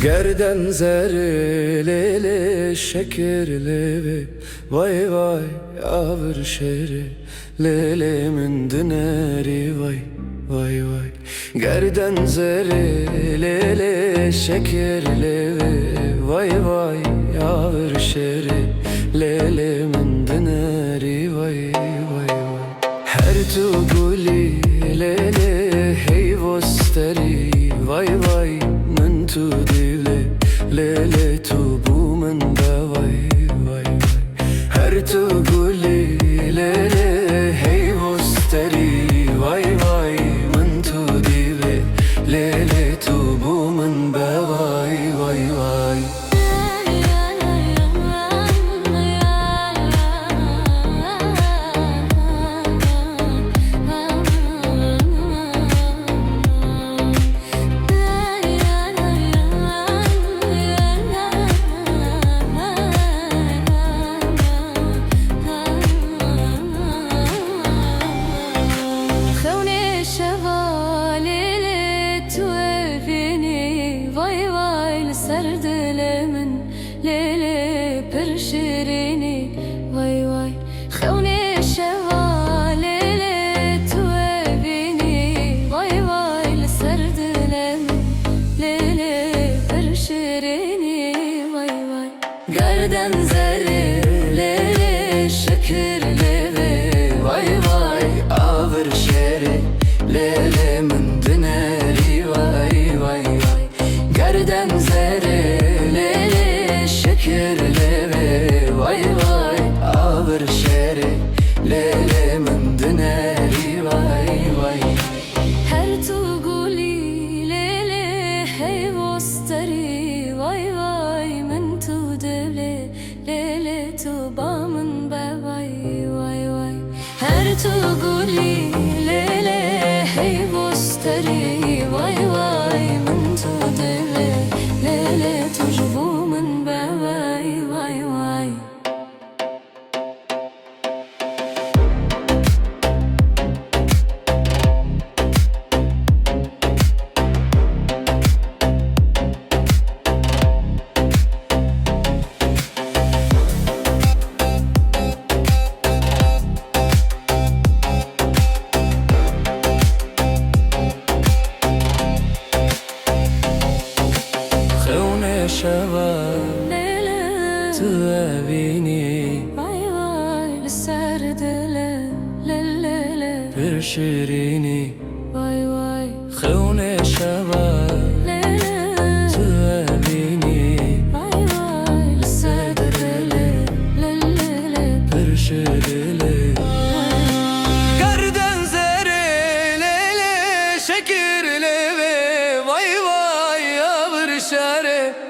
Gerden zerreli şekerli, vay vay avır şeri, lelemin düneri, vay vay vay. Gerden zerreli şekerli, vay vay avır şeri, lelemin düneri, vay vay vay. Her tuguli lele hey vosteri, vay vay من تو دیله لیله تو بو من وای وای هر تو گلی لیله هی مستری وای وای من تو دیله لیله تو بو من وای وای وای سردلمن ليلة برشريني واي واي خوني شوا ليلة توابيني واي واي لسردلمن ليلة برشريني واي واي قردن زري ليلة شكر ليلة واي واي عبر شري ليلة من دناري واي واي واي قردن زري vay vay ağır şeri lele min dineri vay vay her tuguli lele hey vosteri vay vay min tu devle lele tu bamın be vay vay vay her tuguli lele hey vosteri vay vay min tu devle lele tu jbumun be vay vay vay شباب تابيني واي واي لسردلة لللة برشريني واي واي خوني شباب تابيني واي واي لسردلة لللة برشريني قردن زري ليلي شكر ليلي واي واي يا برشري